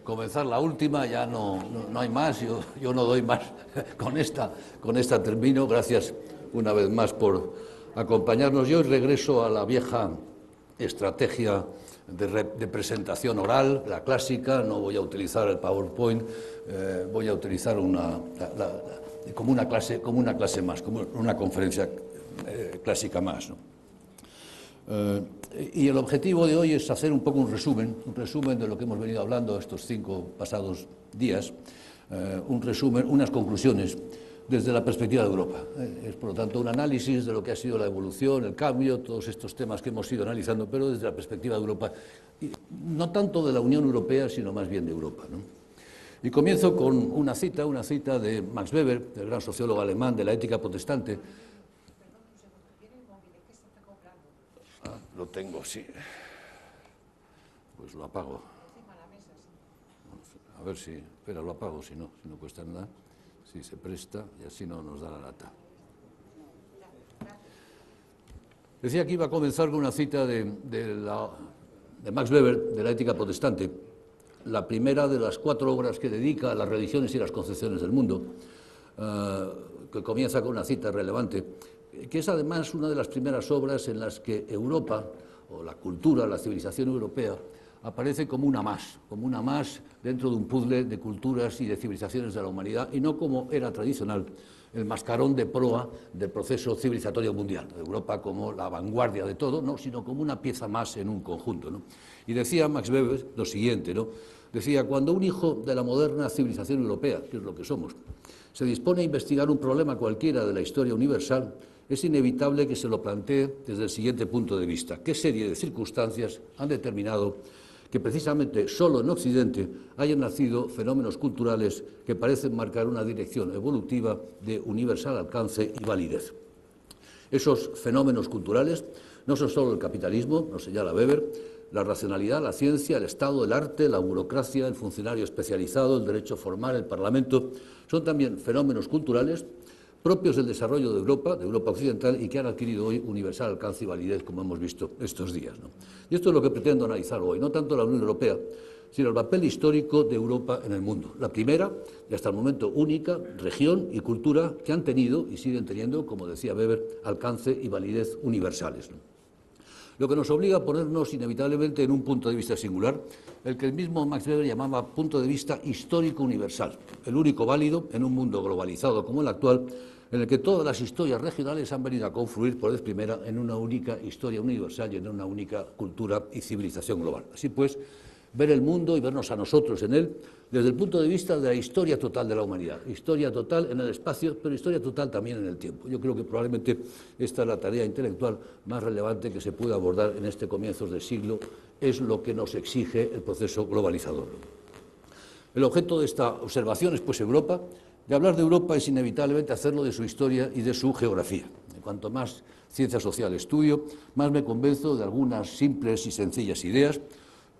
comenzar la última, ya no hay más, yo no doy más, con esta termino. Gracias una vez más por acompañarnos. Yo regreso a la vieja estrategia de presentación oral, la clásica. No voy a utilizar el PowerPoint, voy a utilizar como una clase más, como una conferencia clásica más, ¿no? Y el objetivo de hoy es hacer un poco un resumen de lo que hemos venido hablando estos 5 pasados días, un resumen, unas conclusiones desde la perspectiva de Europa. Es, por lo tanto, un análisis de lo que ha sido la evolución, el cambio, todos estos temas que hemos ido analizando, pero desde la perspectiva de Europa, y no tanto de la Unión Europea, sino más bien de Europa, ¿no? Y comienzo con una cita de Max Weber, el gran sociólogo alemán de la ética protestante. Lo tengo, sí. Pues lo apago. A ver si... Espera, lo apago, si no cuesta nada. Si se presta y así no nos da la lata. Decía que iba a comenzar con una cita de Max Weber, de la ética protestante, la primera de las 4 obras que dedica a las religiones y las concepciones del mundo, que comienza con una cita relevante, que es además una de las primeras obras en las que Europa, o la cultura, la civilización europea, aparece como una más dentro de un puzzle de culturas y de civilizaciones de la humanidad, y no como era tradicional el mascarón de proa del proceso civilizatorio mundial. Europa como la vanguardia de todo, no, sino como una pieza más en un conjunto, ¿no? Y decía Max Weber lo siguiente, ¿no? Decía, cuando un hijo de la moderna civilización europea, que es lo que somos, se dispone a investigar un problema cualquiera de la historia universal, es inevitable que se lo plantee desde el siguiente punto de vista. ¿Qué serie de circunstancias han determinado que precisamente solo en Occidente hayan nacido fenómenos culturales que parecen marcar una dirección evolutiva de universal alcance y validez? Esos fenómenos culturales no son solo el capitalismo, nos señala Weber, la racionalidad, la ciencia, el Estado, el arte, la burocracia, el funcionario especializado, el derecho formal, el Parlamento. Son también fenómenos culturales propios del desarrollo de Europa occidental, y que han adquirido hoy universal alcance y validez, como hemos visto estos días, ¿no? Y esto es lo que pretendo analizar hoy, no tanto la Unión Europea, sino el papel histórico de Europa en el mundo. La primera, y hasta el momento única, región y cultura que han tenido y siguen teniendo, como decía Weber, alcance y validez universales, ¿no? Lo que nos obliga a ponernos inevitablemente en un punto de vista singular, el que el mismo Max Weber llamaba punto de vista histórico universal, el único válido en un mundo globalizado como el actual, en el que todas las historias regionales han venido a confluir por vez primera en una única historia universal y en una única cultura y civilización global. Así pues, ver el mundo y vernos a nosotros en él desde el punto de vista de la historia total de la humanidad, historia total en el espacio, pero historia total también en el tiempo. Yo creo que probablemente esta es la tarea intelectual más relevante que se puede abordar en este comienzos de siglo, es lo que nos exige el proceso globalizador. El objeto de esta observación es, pues, Europa. De hablar de Europa es inevitablemente hacerlo de su historia y de su geografía. Cuanto más ciencia social estudio, más me convenzo de algunas simples y sencillas ideas.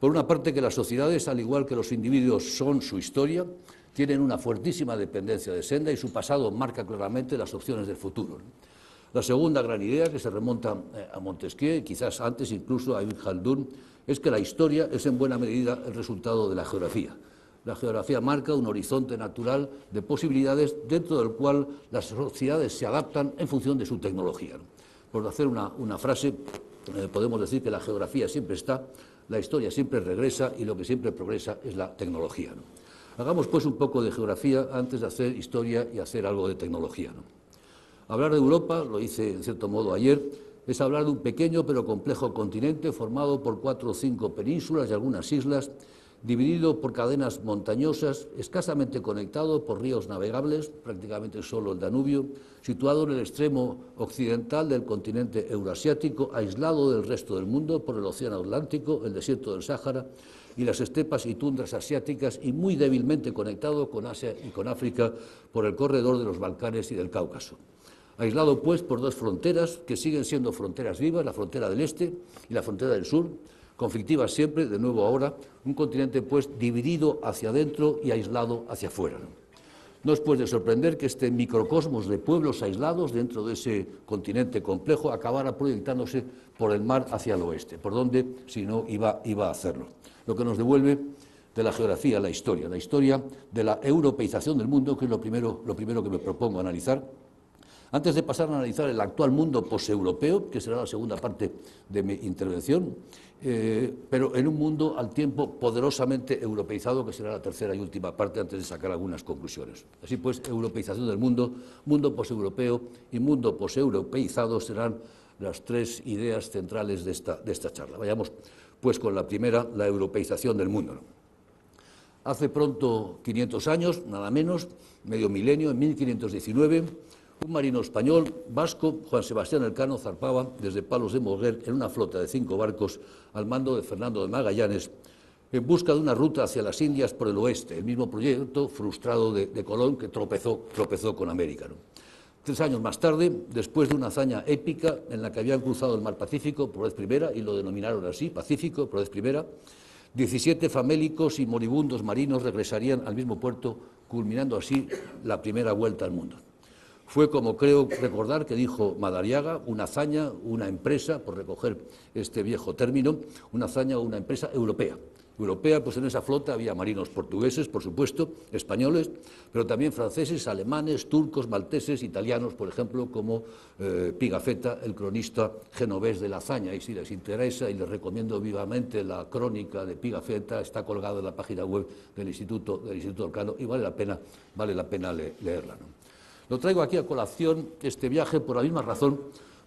Por una parte, que las sociedades, al igual que los individuos, son su historia, tienen una fuertísima dependencia de senda y su pasado marca claramente las opciones del futuro. La segunda gran idea, que se remonta a Montesquieu, y quizás antes incluso a Ibn Khaldun, es que la historia es en buena medida el resultado de la geografía. La geografía marca un horizonte natural de posibilidades dentro del cual las sociedades se adaptan en función de su tecnología. Por hacer una frase, podemos decir que la geografía siempre está, la historia siempre regresa y lo que siempre progresa es la tecnología, ¿no? Hagamos pues un poco de geografía antes de hacer historia y hacer algo de tecnología, ¿no? Hablar de Europa, lo hice en cierto modo ayer, es hablar de un pequeño pero complejo continente formado por 4 o 5 penínsulas y algunas islas, dividido por cadenas montañosas, escasamente conectado por ríos navegables, prácticamente solo el Danubio, situado en el extremo occidental del continente eurasiático, aislado del resto del mundo por el océano Atlántico, el desierto del Sáhara y las estepas y tundras asiáticas, y muy débilmente conectado con Asia y con África por el corredor de los Balcanes y del Cáucaso. Aislado, pues, por 2 fronteras que siguen siendo fronteras vivas, la frontera del este y la frontera del sur, conflictivas siempre, de nuevo ahora, un continente pues dividido hacia adentro y aislado hacia afuera. No es pues de sorprender que este microcosmos de pueblos aislados dentro de ese continente complejo acabara proyectándose por el mar hacia el oeste, por donde, si no, iba a hacerlo. Lo que nos devuelve de la geografía, la historia de la europeización del mundo, que es lo primero que me propongo analizar. Antes de pasar a analizar el actual mundo poseuropeo, que será la segunda parte de mi intervención, pero en un mundo al tiempo poderosamente europeizado, que será la tercera y última parte antes de sacar algunas conclusiones. Así pues, europeización del mundo, mundo poseuropeo y mundo poseuropeizado serán las tres ideas centrales de esta charla. Vayamos pues con la primera, la europeización del mundo. Hace pronto 500 años, nada menos, medio milenio, en 1519, un marino español, vasco, Juan Sebastián Elcano, zarpaba desde Palos de Moguer en una flota de 5 barcos al mando de Fernando de Magallanes en busca de una ruta hacia las Indias por el oeste, el mismo proyecto frustrado de Colón que tropezó con América, ¿no? 3 años más tarde, después de una hazaña épica en la que habían cruzado el mar Pacífico por vez primera, y lo denominaron así, Pacífico, por vez primera, 17 famélicos y moribundos marinos regresarían al mismo puerto, culminando así la primera vuelta al mundo. Fue, como creo recordar que dijo Madariaga, una hazaña, una empresa, por recoger este viejo término, una hazaña o una empresa europea. Europea, pues en esa flota había marinos portugueses, por supuesto, españoles, pero también franceses, alemanes, turcos, malteses, italianos, por ejemplo, como Pigafetta, el cronista genovés de la hazaña. Y si les interesa, y les recomiendo vivamente la crónica de Pigafetta, está colgada en la página web del Instituto Elcano y vale la pena leerla, ¿no? Lo traigo aquí a colación este viaje por la misma razón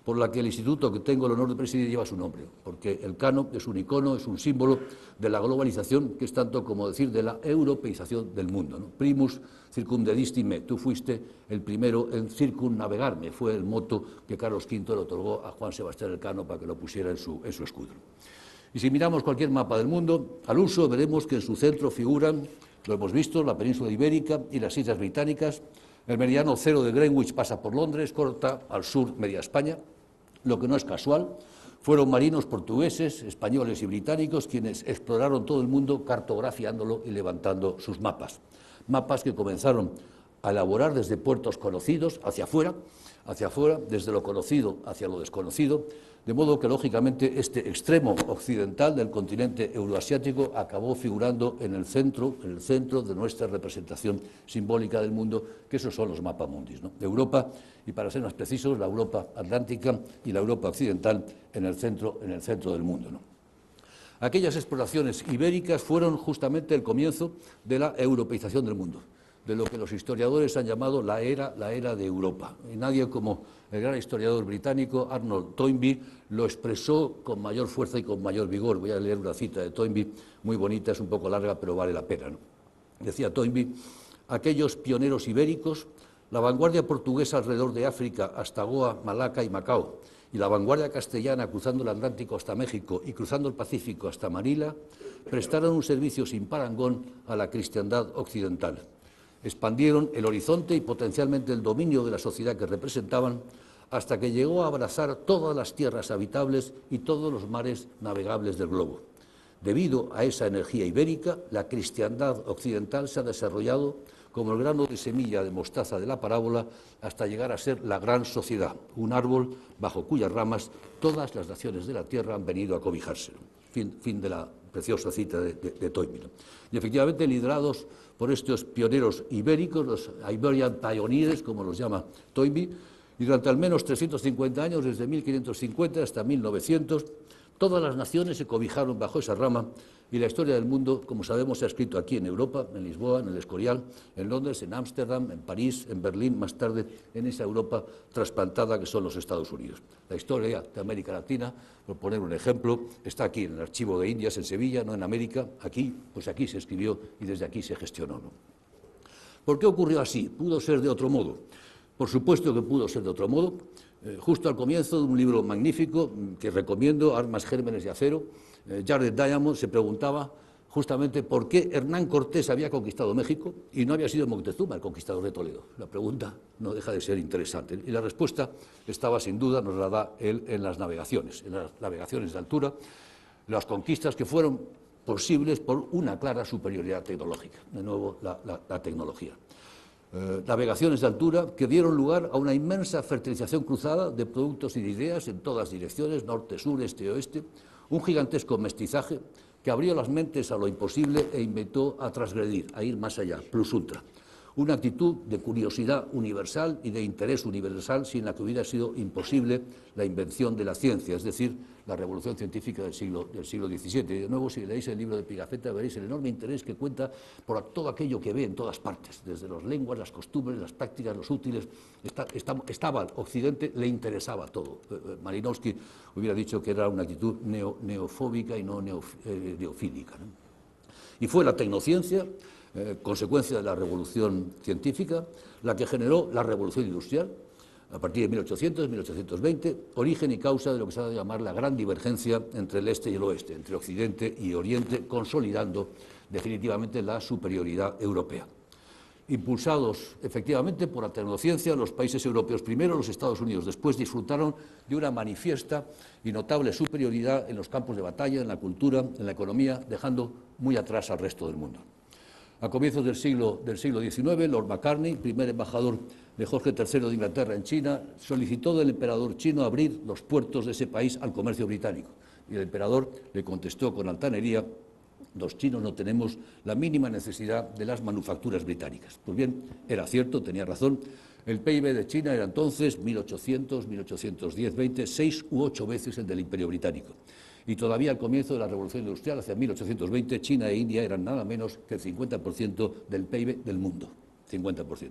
por la que el instituto que tengo el honor de presidir lleva su nombre, porque Elcano es un icono, es un símbolo de la globalización, que es tanto como decir de la europeización del mundo, ¿no? Primus circumdedisti me, tú fuiste el primero en circunnavegarme, fue el moto que Carlos V le otorgó a Juan Sebastián Elcano para que lo pusiera en su escudo. Y si miramos cualquier mapa del mundo, al uso veremos que en su centro figuran, lo hemos visto, la península ibérica y las Islas Británicas. El meridiano cero de Greenwich pasa por Londres, corta al sur media España. Lo que no es casual, fueron marinos portugueses, españoles y británicos quienes exploraron todo el mundo cartografiándolo y levantando sus mapas. Mapas que comenzaron a elaborar desde puertos conocidos hacia afuera, desde lo conocido hacia lo desconocido, de modo que, lógicamente, este extremo occidental del continente euroasiático acabó figurando en el centro de nuestra representación simbólica del mundo, que esos son los mapamundis, ¿no? De Europa, y para ser más precisos, la Europa atlántica y la Europa occidental en el centro del mundo, ¿no? Aquellas exploraciones ibéricas fueron justamente el comienzo de la europeización del mundo, de lo que los historiadores han llamado la era de Europa. Y nadie como el gran historiador británico Arnold Toynbee lo expresó con mayor fuerza y con mayor vigor. Voy a leer una cita de Toynbee muy bonita, es un poco larga, pero vale la pena, ¿no? Decía Toynbee: aquellos pioneros ibéricos, la vanguardia portuguesa alrededor de África hasta Goa, Malaca y Macao, y la vanguardia castellana cruzando el Atlántico hasta México y cruzando el Pacífico hasta Manila, prestaron un servicio sin parangón a la cristiandad occidental. Expandieron el horizonte y potencialmente el dominio de la sociedad que representaban hasta que llegó a abrazar todas las tierras habitables y todos los mares navegables del globo. Debido a esa energía ibérica, la cristiandad occidental se ha desarrollado como el grano de semilla de mostaza de la parábola hasta llegar a ser la gran sociedad, un árbol bajo cuyas ramas todas las naciones de la tierra han venido a cobijarse. Fin de la preciosa cita de Toynbee. Y efectivamente, liderados por estos pioneros ibéricos, los Iberian Pioneers, como los llama Toynbee, y durante al menos 350 años, desde 1550 hasta 1900, todas las naciones se cobijaron bajo esa rama, y la historia del mundo, como sabemos, se ha escrito aquí en Europa, en Lisboa, en el Escorial, en Londres, en Ámsterdam, en París, en Berlín, más tarde en esa Europa trasplantada que son los Estados Unidos. La historia de América Latina, por poner un ejemplo, está aquí en el Archivo de Indias en Sevilla, no en América, aquí, pues aquí se escribió y desde aquí se gestionó, ¿no? ¿Por qué ocurrió así? ¿Pudo ser de otro modo? Por supuesto que pudo ser de otro modo. Justo al comienzo de un libro magnífico que recomiendo, Armas, Gérmenes y Acero, Jared Diamond se preguntaba justamente por qué Hernán Cortés había conquistado México y no había sido Moctezuma el conquistador de Toledo. La pregunta no deja de ser interesante. Y la respuesta estaba, sin duda, nos la da él en las navegaciones de altura, las conquistas que fueron posibles por una clara superioridad tecnológica. De nuevo, la tecnología. Navegaciones de altura que dieron lugar a una inmensa fertilización cruzada de productos y de ideas en todas direcciones, norte, sur, este, oeste, un gigantesco mestizaje que abrió las mentes a lo imposible e invitó a transgredir, a ir más allá, plus ultra. Una actitud de curiosidad universal y de interés universal sin la que hubiera sido imposible la invención de la ciencia, es decir, la revolución científica del siglo XVII. Y de nuevo, si leéis el libro de Pigafetta, veréis el enorme interés que cuenta por todo aquello que ve en todas partes, desde las lenguas, las costumbres, las prácticas, los útiles. Estaba al Occidente, le interesaba todo. Malinowski hubiera dicho que era una actitud neofóbica y no neofílica, ¿no? Y fue la tecnociencia, consecuencia de la revolución científica, la que generó la revolución industrial, a partir de 1800, 1820, origen y causa de lo que se ha de llamar la gran divergencia entre el este y el oeste, entre Occidente y Oriente, consolidando definitivamente la superioridad europea. Impulsados efectivamente por la tecnociencia, los países europeos primero, los Estados Unidos después, disfrutaron de una manifiesta y notable superioridad en los campos de batalla, en la cultura, en la economía, dejando muy atrás al resto del mundo. A comienzos del siglo XIX, Lord Macartney, primer embajador de Jorge III de Inglaterra en China, solicitó del emperador chino abrir los puertos de ese país al comercio británico. Y el emperador le contestó con altanería: los chinos no tenemos la mínima necesidad de las manufacturas británicas. Pues bien, era cierto, tenía razón. El PIB de China era entonces 1800, 1810, 20, 6 u 8 veces el del Imperio Británico. Y todavía al comienzo de la Revolución Industrial, hacia 1820, China e India eran nada menos que el 50% del PIB del mundo. 50%.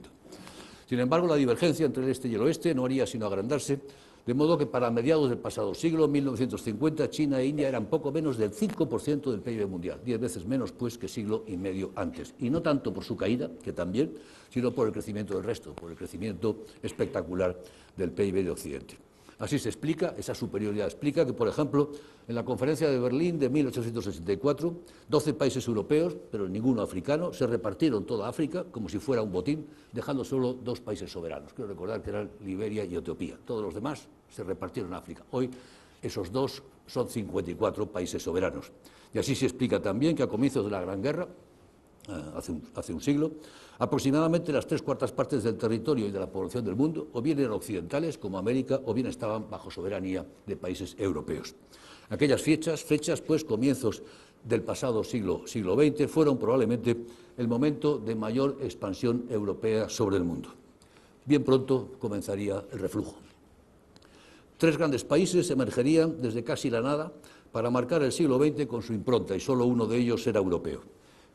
Sin embargo, la divergencia entre el este y el oeste no haría sino agrandarse, de modo que para mediados del pasado siglo, 1950, China e India eran poco menos del 5% del PIB mundial, 10 veces menos pues que siglo y medio antes. Y no tanto por su caída, que también, sino por el crecimiento del resto, por el crecimiento espectacular del PIB de Occidente. Así se explica, esa superioridad explica que, por ejemplo, en la conferencia de Berlín de 1864, 12 países europeos, pero ninguno africano, se repartieron toda África como si fuera un botín, dejando solo 2 países soberanos. Quiero recordar que eran Liberia y Etiopía. Todos los demás se repartieron en África. Hoy esos 2 son 54 países soberanos. Y así se explica también que a comienzos de la Gran Guerra, hace un siglo, aproximadamente las 3/4 partes del territorio y de la población del mundo o bien eran occidentales, como América, o bien estaban bajo soberanía de países europeos. Aquellas fechas, pues, comienzos del pasado siglo XX, fueron probablemente el momento de mayor expansión europea sobre el mundo. Bien pronto comenzaría el reflujo. 3 grandes países emergerían desde casi la nada para marcar el siglo XX con su impronta, y solo uno de ellos era europeo.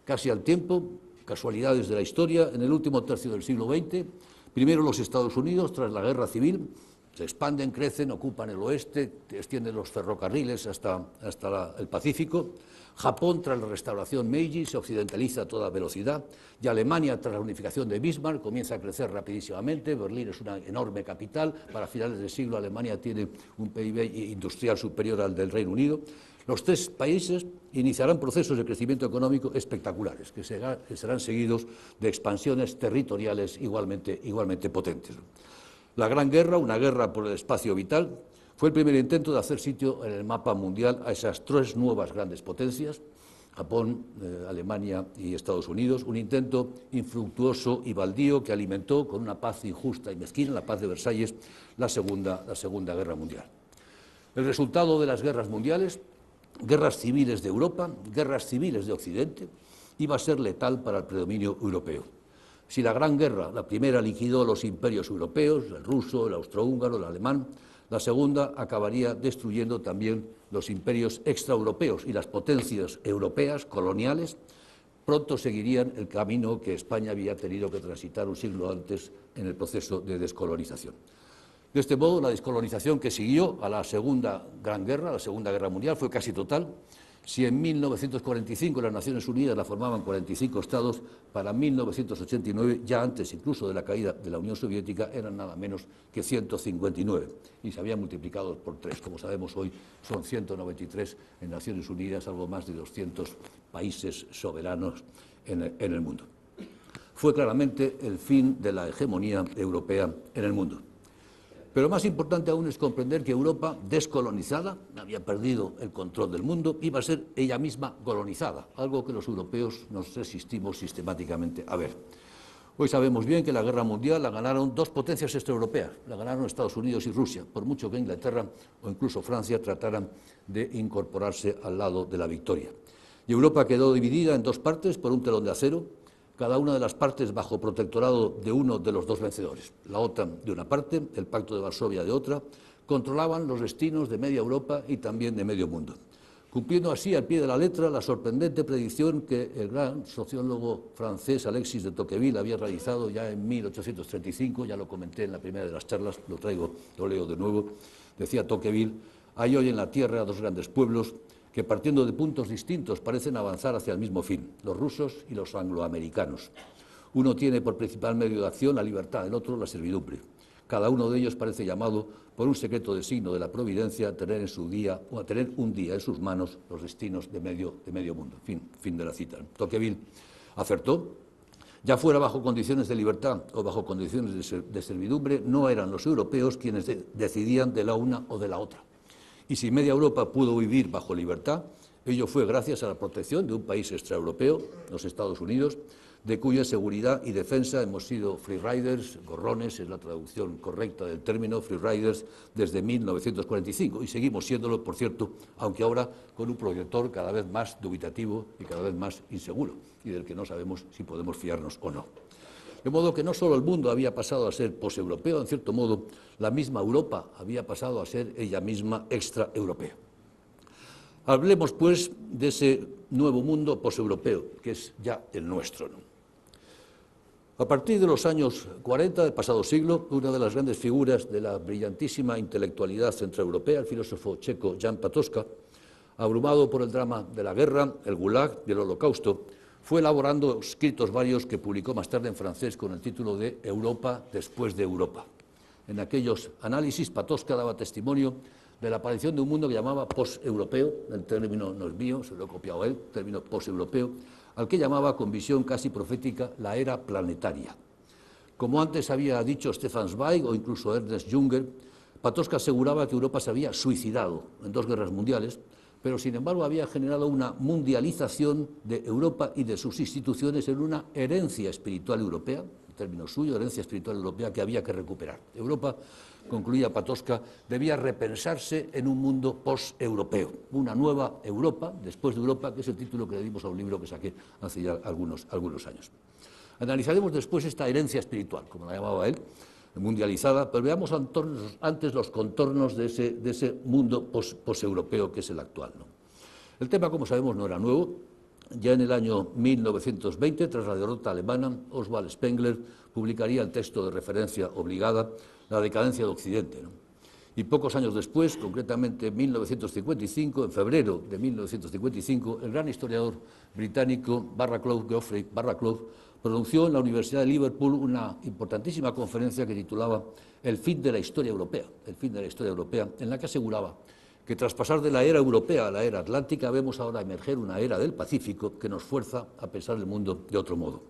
Casi al tiempo, casualidades de la historia, en el último tercio del siglo XX, primero los Estados Unidos, tras la Guerra Civil, se expanden, crecen, ocupan el oeste, extienden los ferrocarriles hasta el Pacífico. Japón, tras la restauración Meiji, se occidentaliza a toda velocidad, y Alemania, tras la unificación de Bismarck, comienza a crecer rapidísimamente. Berlín es una enorme capital. Para finales del siglo, Alemania tiene un PIB industrial superior al del Reino Unido. Los 3 países iniciarán procesos de crecimiento económico espectaculares, que serán seguidos de expansiones territoriales igualmente potentes. La Gran Guerra, una guerra por el espacio vital, fue el primer intento de hacer sitio en el mapa mundial a esas 3 nuevas grandes potencias, Japón, Alemania y Estados Unidos, un intento infructuoso y baldío que alimentó con una paz injusta y mezquina, la paz de Versalles, la Segunda Guerra Mundial. El resultado de las guerras mundiales, guerras civiles de Europa, guerras civiles de Occidente, iba a ser letal para el predominio europeo. Si la Gran Guerra, la primera, liquidó los imperios europeos, el ruso, el austrohúngaro, el alemán, la segunda acabaría destruyendo también los imperios extraeuropeos, y las potencias europeas coloniales pronto seguirían el camino que España había tenido que transitar un siglo antes en el proceso de descolonización. De este modo, la descolonización que siguió a la Segunda Gran Guerra, la Segunda Guerra Mundial, fue casi total. Si en 1945 las Naciones Unidas la formaban 45 estados, para 1989, ya antes incluso de la caída de la Unión Soviética, eran nada menos que 159, y se habían multiplicado por 3. Como sabemos, hoy son 193 en Naciones Unidas, algo más de 200 países soberanos en el mundo. Fue claramente el fin de la hegemonía europea en el mundo. Pero más importante aún es comprender que Europa, descolonizada, había perdido el control del mundo, iba a ser ella misma colonizada, algo que los europeos nos resistimos sistemáticamente a ver. Hoy sabemos bien que la guerra mundial la ganaron 2 potencias extraeuropeas, la ganaron Estados Unidos y Rusia, por mucho que Inglaterra o incluso Francia trataran de incorporarse al lado de la victoria. Y Europa quedó dividida en dos partes por un telón de acero, cada una de las partes bajo protectorado de uno de los dos vencedores. La OTAN de una parte, el Pacto de Varsovia de otra, controlaban los destinos de media Europa y también de medio mundo, cumpliendo así al pie de la letra la sorprendente predicción que el gran sociólogo francés Alexis de Tocqueville había realizado ya en 1835, ya lo comenté en la primera de las charlas, lo leo de nuevo. Decía Tocqueville: hay hoy en la Tierra dos grandes pueblos que, partiendo de puntos distintos, parecen avanzar hacia el mismo fin, los rusos y los angloamericanos. Uno tiene por principal medio de acción la libertad, el otro la servidumbre. Cada uno de ellos parece llamado, por un secreto designo de la providencia, a tener un día en sus manos los destinos de medio mundo. Fin de la cita. Tocqueville acertó. Ya fuera bajo condiciones de libertad o bajo condiciones de servidumbre, no eran los europeos quienes decidían de la una o de la otra. Y si media Europa pudo vivir bajo libertad, ello fue gracias a la protección de un país extraeuropeo, los Estados Unidos, de cuya seguridad y defensa hemos sido freeriders, gorrones, es la traducción correcta del término, freeriders, desde 1945. Y seguimos siéndolo, por cierto, aunque ahora con un proyector cada vez más dubitativo y cada vez más inseguro, y del que no sabemos si podemos fiarnos o no. De modo que no solo el mundo había pasado a ser poseuropeo, en cierto modo, la misma Europa había pasado a ser ella misma extraeuropea. Hablemos, pues, de ese nuevo mundo poseuropeo, que es ya el nuestro, ¿no? A partir de los años 40 del pasado siglo, una de las grandes figuras de la brillantísima intelectualidad centroeuropea, el filósofo checo Jan Patočka, abrumado por el drama de la guerra, el Gulag y el Holocausto, fue elaborando escritos varios que publicó más tarde en francés con el título de Europa después de Europa. En aquellos análisis, Patočka daba testimonio de la aparición de un mundo que llamaba post-europeo, el término no es mío, se lo he copiado a él, término post-europeo, al que llamaba con visión casi profética la era planetaria. Como antes había dicho Stefan Zweig o incluso Ernest Junger, Patočka aseguraba que Europa se había suicidado en dos guerras mundiales, pero sin embargo había generado una mundialización de Europa y de sus instituciones en una herencia espiritual europea, término suyo, herencia espiritual europea que había que recuperar. Europa, concluía Patočka, debía repensarse en un mundo post-europeo, una nueva Europa, después de Europa, que es el título que le dimos a un libro que saqué hace ya algunos años. Analizaremos después esta herencia espiritual, como la llamaba él, mundializada, pero veamos antes los contornos de ese mundo post-europeo que es el actual, ¿no? El tema, como sabemos, no era nuevo. Ya en el año 1920, tras la derrota alemana, Oswald Spengler publicaría el texto de referencia obligada, La decadencia de Occidente, ¿no? Y pocos años después, concretamente en 1955, en febrero de 1955, el gran historiador británico Geoffrey Barraclough pronunció en la Universidad de Liverpool una importantísima conferencia que titulaba El fin de la historia europea, en la que aseguraba que tras pasar de la era europea a la era atlántica vemos ahora emerger una era del Pacífico que nos fuerza a pensar el mundo de otro modo.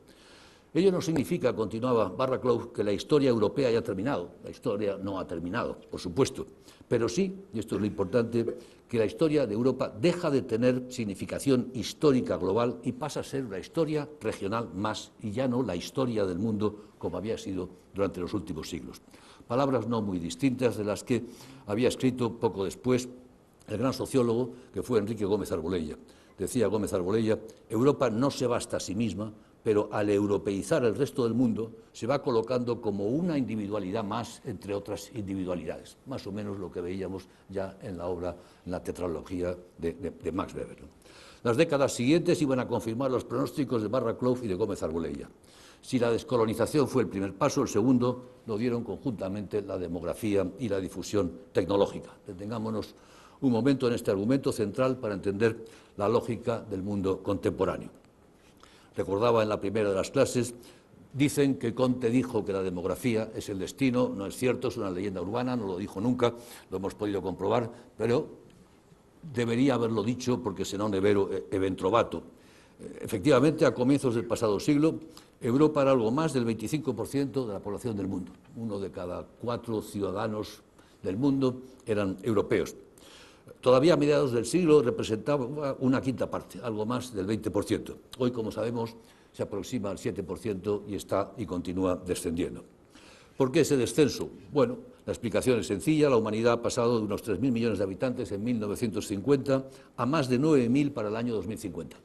Ello no significa, continuaba Barraclough, que la historia europea haya terminado. La historia no ha terminado, por supuesto, pero sí, y esto es lo importante, que la historia de Europa deja de tener significación histórica global y pasa a ser una historia regional más, y ya no la historia del mundo como había sido durante los últimos siglos. Palabras no muy distintas de las que había escrito poco después el gran sociólogo que fue Enrique Gómez Arbolella. Decía Gómez Arbolella: Europa no se basta a sí misma, pero al europeizar el resto del mundo se va colocando como una individualidad más entre otras individualidades, más o menos lo que veíamos ya en la obra, en la tetralogía de Max Weber, ¿no? Las décadas siguientes iban a confirmar los pronósticos de Barraclough y de Gómez Arbolella. Si la descolonización fue el primer paso, el segundo lo dieron conjuntamente la demografía y la difusión tecnológica. Detengámonos un momento en este argumento central para entender la lógica del mundo contemporáneo. Recordaba en la primera de las clases, dicen que Comte dijo que la demografía es el destino, no es cierto, es una leyenda urbana, no lo dijo nunca, lo hemos podido comprobar, pero debería haberlo dicho porque se non è vero ben trovato. Efectivamente, a comienzos del pasado siglo, Europa era algo más del 25% de la población del mundo. Uno de cada 4 ciudadanos del mundo eran europeos. Todavía a mediados del siglo representaba una quinta parte, algo más del 20%. Hoy, como sabemos, se aproxima al 7% y está y continúa descendiendo. ¿Por qué ese descenso? Bueno, la explicación es sencilla. La humanidad ha pasado de unos 3.000 millones de habitantes en 1950 a más de 9.000 para el año 2050.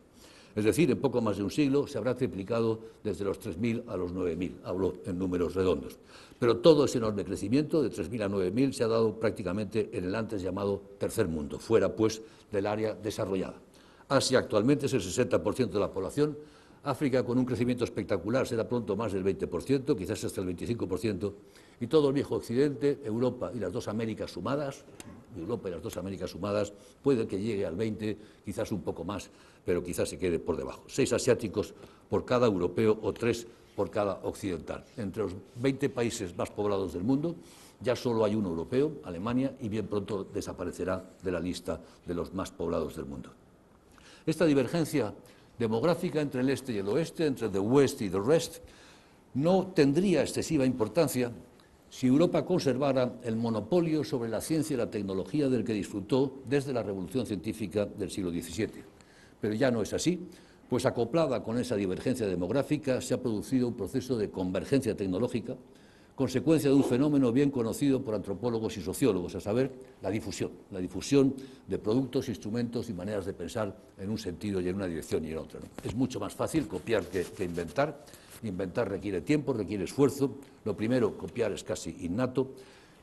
Es decir, en poco más de un siglo se habrá triplicado desde los 3.000 a los 9.000, hablo en números redondos. Pero todo ese enorme crecimiento, de 3.000 a 9.000, se ha dado prácticamente en el antes llamado tercer mundo, fuera pues del área desarrollada. Asia actualmente es el 60% de la población, África con un crecimiento espectacular será pronto más del 20%, quizás hasta el 25%, y todo el viejo occidente, Europa y las dos Américas sumadas, puede que llegue al 20%, quizás un poco más, pero quizás se quede por debajo. 6 asiáticos por cada europeo o 3 por cada occidental. Entre los 20 países más poblados del mundo, ya solo hay uno europeo, Alemania, y bien pronto desaparecerá de la lista de los más poblados del mundo. Esta divergencia demográfica entre el este y el oeste, entre the West y the Rest, no tendría excesiva importancia si Europa conservara el monopolio sobre la ciencia y la tecnología del que disfrutó desde la revolución científica del siglo XVII. Pero ya no es así, pues acoplada con esa divergencia demográfica se ha producido un proceso de convergencia tecnológica, consecuencia de un fenómeno bien conocido por antropólogos y sociólogos, a saber, la difusión de productos, instrumentos y maneras de pensar en un sentido y en una dirección y en otra, ¿no? Es mucho más fácil copiar que inventar. Inventar requiere tiempo, requiere esfuerzo. Lo primero, copiar, es casi innato,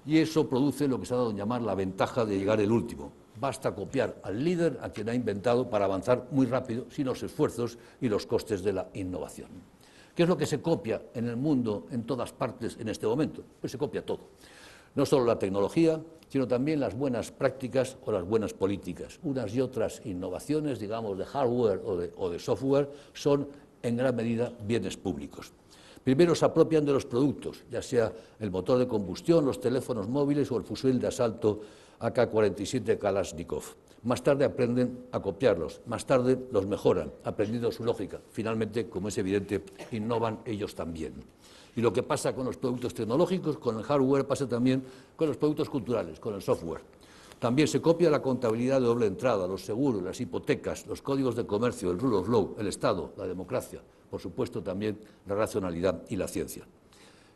y eso produce lo que se ha dado en llamar la ventaja de llegar el último. Basta copiar al líder, a quien ha inventado, para avanzar muy rápido, sin los esfuerzos y los costes de la innovación. ¿Qué es lo que se copia en el mundo, en todas partes, en este momento? Pues se copia todo. No solo la tecnología, sino también las buenas prácticas o las buenas políticas. Unas y otras innovaciones, digamos, de hardware o de software, son en gran medida bienes públicos. Primero se apropian de los productos, ya sea el motor de combustión, los teléfonos móviles o el fusil de asalto AK-47 Kalashnikov. Más tarde aprenden a copiarlos, más tarde los mejoran, aprendiendo su lógica. Finalmente, como es evidente, innovan ellos también. Y lo que pasa con los productos tecnológicos, con el hardware, pasa también con los productos culturales, con el software. También se copia la contabilidad de doble entrada, los seguros, las hipotecas, los códigos de comercio, el rule of law, el Estado, la democracia, por supuesto también la racionalidad y la ciencia.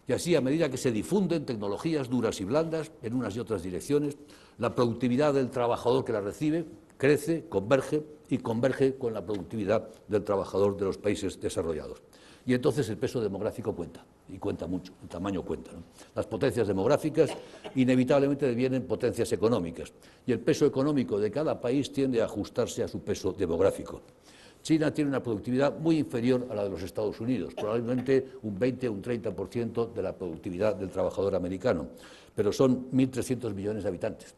Y así, a medida que se difunden tecnologías duras y blandas en unas y otras direcciones, la productividad del trabajador que la recibe crece, converge con la productividad del trabajador de los países desarrollados. Y entonces el peso demográfico cuenta, y cuenta mucho, el tamaño cuenta, ¿no? Las potencias demográficas inevitablemente devienen potencias económicas, y el peso económico de cada país tiende a ajustarse a su peso demográfico. China tiene una productividad muy inferior a la de los Estados Unidos, probablemente un 20 o un 30% de la productividad del trabajador americano, pero son 1.300 millones de habitantes.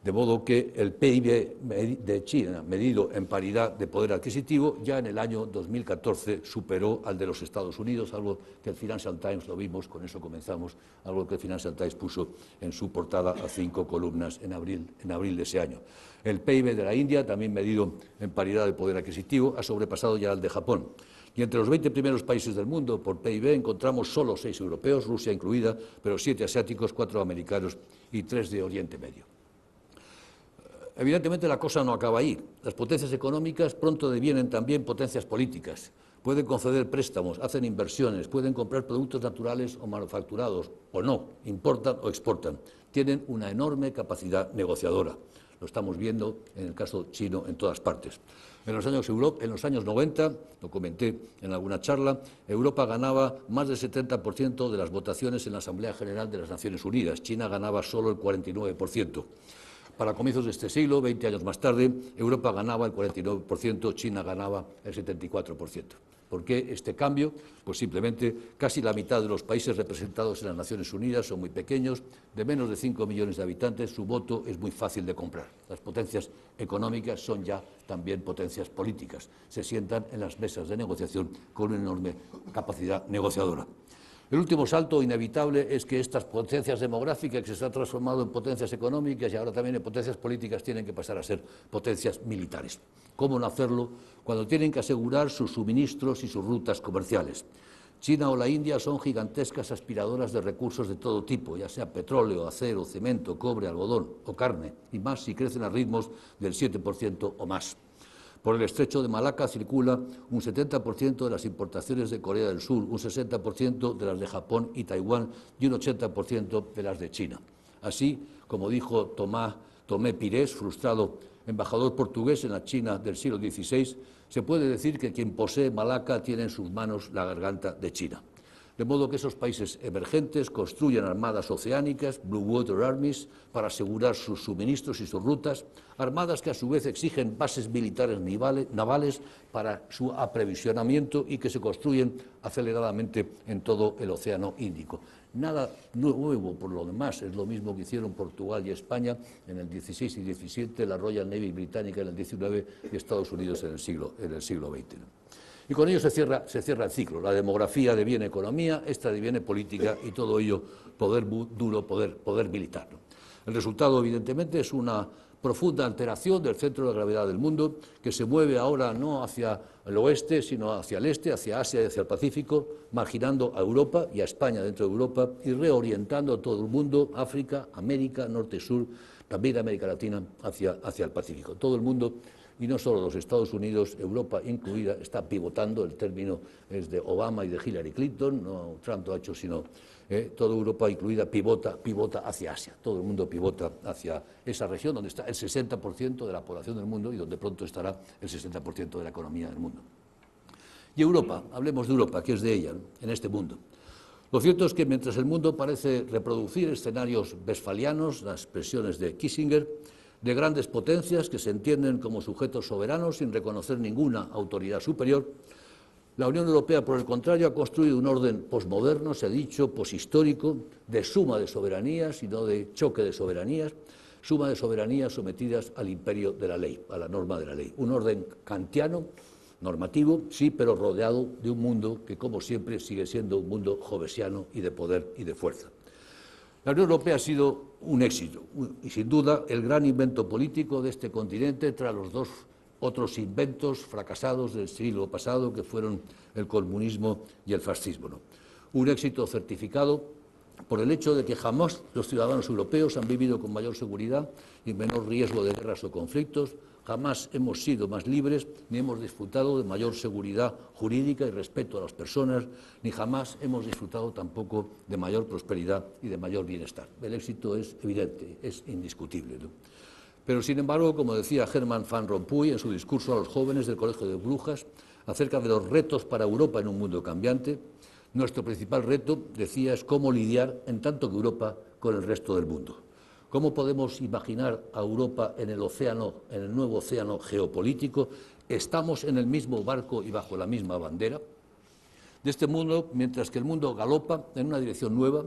De modo que el PIB de China, medido en paridad de poder adquisitivo, ya en el año 2014 superó al de los Estados Unidos, algo que el Financial Times, lo vimos, con eso comenzamos, algo que el Financial Times puso en su portada a 5 columnas en abril de ese año. El PIB de la India, también medido en paridad de poder adquisitivo, ha sobrepasado ya al de Japón. Y entre los 20 primeros países del mundo por PIB encontramos solo 6 europeos, Rusia incluida, pero 7 asiáticos, 4 americanos y 3 de Oriente Medio. Evidentemente la cosa no acaba ahí. Las potencias económicas pronto devienen también potencias políticas. Pueden conceder préstamos, hacen inversiones, pueden comprar productos naturales o manufacturados, o no, importan o exportan. Tienen una enorme capacidad negociadora. Lo estamos viendo en el caso chino en todas partes. En los años 90, lo comenté en alguna charla, Europa ganaba más del 70% de las votaciones en la Asamblea General de las Naciones Unidas. China ganaba solo el 49%. Para comienzos de este siglo, 20 años más tarde, Europa ganaba el 49%, China ganaba el 74%. ¿Por qué este cambio? Pues simplemente casi la mitad de los países representados en las Naciones Unidas son muy pequeños, de menos de 5 millones de habitantes, su voto es muy fácil de comprar. Las potencias económicas son ya también potencias políticas, se sientan en las mesas de negociación con una enorme capacidad negociadora. El último salto inevitable es que estas potencias demográficas que se han transformado en potencias económicas y ahora también en potencias políticas tienen que pasar a ser potencias militares. ¿Cómo no hacerlo cuando tienen que asegurar sus suministros y sus rutas comerciales? China o la India son gigantescas aspiradoras de recursos de todo tipo, ya sea petróleo, acero, cemento, cobre, algodón o carne, y más si crecen a ritmos del 7% o más. Por el estrecho de Malaca circula un 70% de las importaciones de Corea del Sur, un 60% de las de Japón y Taiwán y un 80% de las de China. Así, como dijo Thomas Tomé Pires, frustrado embajador portugués en la China del siglo XVI, se puede decir que quien posee Malaca tiene en sus manos la garganta de China. De modo que esos países emergentes construyen armadas oceánicas, Blue Water Armies, para asegurar sus suministros y sus rutas, armadas que a su vez exigen bases militares navales para su aprovisionamiento y que se construyen aceleradamente en todo el Océano Índico. Nada nuevo por lo demás, es lo mismo que hicieron Portugal y España en el 16 y 17, la Royal Navy británica en el 19 y Estados Unidos en el siglo XX. Y con ello se cierra el ciclo, la demografía deviene economía, esta deviene política y todo ello poder duro, poder militar. El resultado, evidentemente, es una profunda alteración del centro de gravedad del mundo, que se mueve ahora no hacia el oeste, sino hacia el este, hacia Asia y hacia el Pacífico, marginando a Europa y a España dentro de Europa y reorientando a todo el mundo, África, América, Norte, Sur, también América Latina, hacia el Pacífico. Todo el mundo, y no solo los Estados Unidos, Europa incluida, está pivotando. El término es de Obama y de Hillary Clinton, no Trump lo ha hecho, sino toda Europa incluida pivota hacia Asia. Todo el mundo pivota hacia esa región donde está el 60% de la población del mundo y donde pronto estará el 60% de la economía del mundo. Y Europa, hablemos de Europa, que es de ella, en este mundo. Lo cierto es que mientras el mundo parece reproducir escenarios westfalianos, las expresiones de Kissinger, de grandes potencias que se entienden como sujetos soberanos sin reconocer ninguna autoridad superior, la Unión Europea, por el contrario, ha construido un orden posmoderno, se ha dicho, poshistórico, de suma de soberanías y no de choque de soberanías, suma de soberanías sometidas al imperio de la ley, a la norma de la ley. Un orden kantiano, normativo, sí, pero rodeado de un mundo que, como siempre, sigue siendo un mundo jovesiano y de poder y de fuerza. La Unión Europea ha sido un éxito y, sin duda, el gran invento político de este continente tras los dos otros inventos fracasados del siglo pasado, que fueron el comunismo y el fascismo, ¿no? Un éxito certificado por el hecho de que jamás los ciudadanos europeos han vivido con mayor seguridad y menor riesgo de guerras o conflictos, jamás hemos sido más libres, ni hemos disfrutado de mayor seguridad jurídica y respeto a las personas, ni jamás hemos disfrutado tampoco de mayor prosperidad y de mayor bienestar. El éxito es evidente, es indiscutible, ¿no? Pero, sin embargo, como decía Herman Van Rompuy en su discurso a los jóvenes del Colegio de Brujas acerca de los retos para Europa en un mundo cambiante, nuestro principal reto, decía, es cómo lidiar, en tanto que Europa, con el resto del mundo. ¿Cómo podemos imaginar a Europa en el océano, en el nuevo océano geopolítico? ¿Estamos en el mismo barco y bajo la misma bandera? De este mundo, mientras que el mundo galopa en una dirección nueva,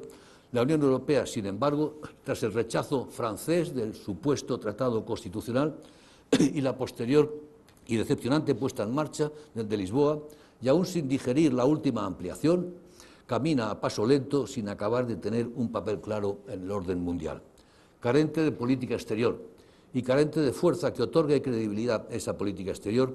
la Unión Europea, sin embargo, tras el rechazo francés del supuesto tratado constitucional y la posterior y decepcionante puesta en marcha de Lisboa, y aún sin digerir la última ampliación, camina a paso lento sin acabar de tener un papel claro en el orden mundial. Carente de política exterior y carente de fuerza que otorgue credibilidad a esa política exterior,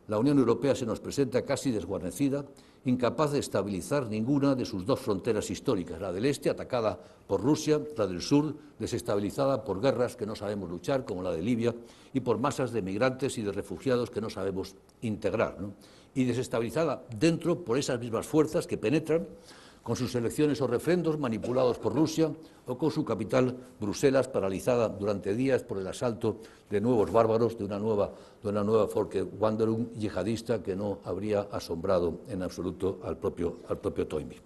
la Unión Europea se nos presenta casi desguarnecida, incapaz de estabilizar ninguna de sus dos fronteras históricas, la del este, atacada por Rusia, la del sur, desestabilizada por guerras que no sabemos luchar, como la de Libia, y por masas de migrantes y de refugiados que no sabemos integrar, ¿no? Y desestabilizada dentro por esas mismas fuerzas que penetran con sus elecciones o referendos manipulados por Rusia o con su capital, Bruselas, paralizada durante días por el asalto de nuevos bárbaros de una nueva Volkswanderung yihadista que no habría asombrado en absoluto al propio Toynbee.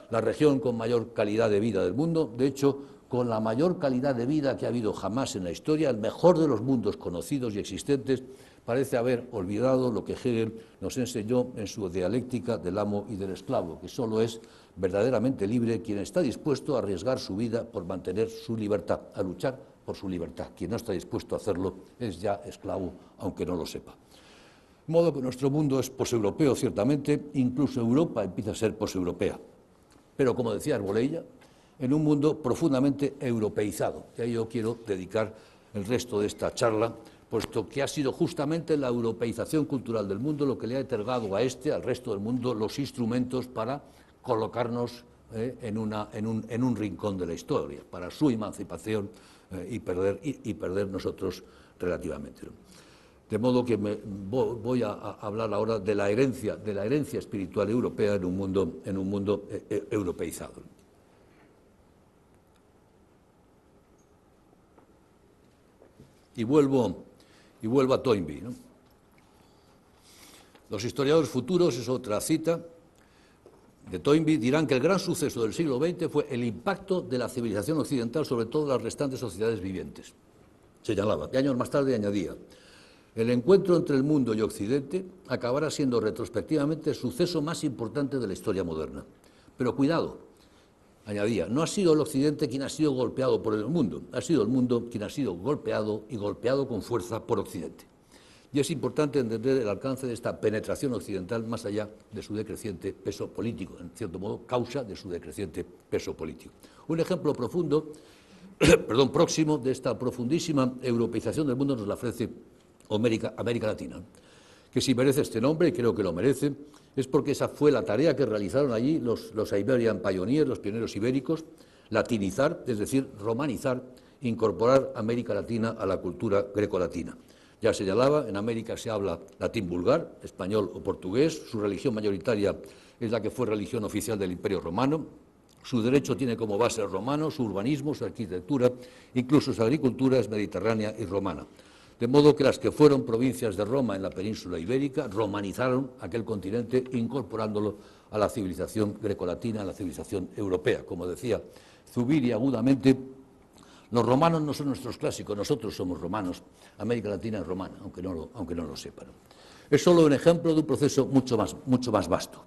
La región con mayor calidad de vida del mundo, de hecho, con la mayor calidad de vida que ha habido jamás en la historia, el mejor de los mundos conocidos y existentes, parece haber olvidado lo que Hegel nos enseñó en su dialéctica del amo y del esclavo, que solo es verdaderamente libre quien está dispuesto a arriesgar su vida por mantener su libertad, a luchar por su libertad. Quien no está dispuesto a hacerlo es ya esclavo, aunque no lo sepa. De modo que nuestro mundo es poseuropeo, ciertamente, incluso Europa empieza a ser poseuropea. Pero, como decía Arbolella, en un mundo profundamente europeizado. Y a ello quiero dedicar el resto de esta charla, puesto que ha sido justamente la europeización cultural del mundo lo que le ha otorgado al resto del mundo, los instrumentos para colocarnos en un rincón de la historia, para su emancipación y perder nosotros relativamente, ¿no? De modo que voy a hablar ahora de la herencia espiritual europea en un mundo europeizado. y vuelvo a Toynbee, ¿no? Los historiadores futuros, es otra cita de Toynbee, dirán que el gran suceso del siglo XX fue el impacto de la civilización occidental sobre todas las restantes sociedades vivientes. Señalaba, y años más tarde añadía, el encuentro entre el mundo y Occidente acabará siendo retrospectivamente el suceso más importante de la historia moderna. Pero cuidado, añadía, no ha sido el Occidente quien ha sido golpeado por el mundo, ha sido el mundo quien ha sido golpeado y golpeado con fuerza por Occidente. Y es importante entender el alcance de esta penetración occidental más allá de su decreciente peso político, en cierto modo, causa de su decreciente peso político. Un ejemplo próximo de esta profundísima europeización del mundo nos la ofrece América Latina, que si merece este nombre, y creo que lo merece, es porque esa fue la tarea que realizaron allí los Iberian Pioneers, los pioneros ibéricos, latinizar, es decir, romanizar, incorporar América Latina a la cultura grecolatina. Ya señalaba, en América se habla latín vulgar, español o portugués, su religión mayoritaria es la que fue religión oficial del Imperio Romano, su derecho tiene como base el romano, su urbanismo, su arquitectura, incluso su agricultura es mediterránea y romana. De modo que las que fueron provincias de Roma en la península ibérica romanizaron aquel continente incorporándolo a la civilización grecolatina, a la civilización europea. Como decía Zubiri agudamente, los romanos no son nuestros clásicos, nosotros somos romanos, América Latina es romana, aunque no lo sepan. Es solo un ejemplo de un proceso mucho más vasto.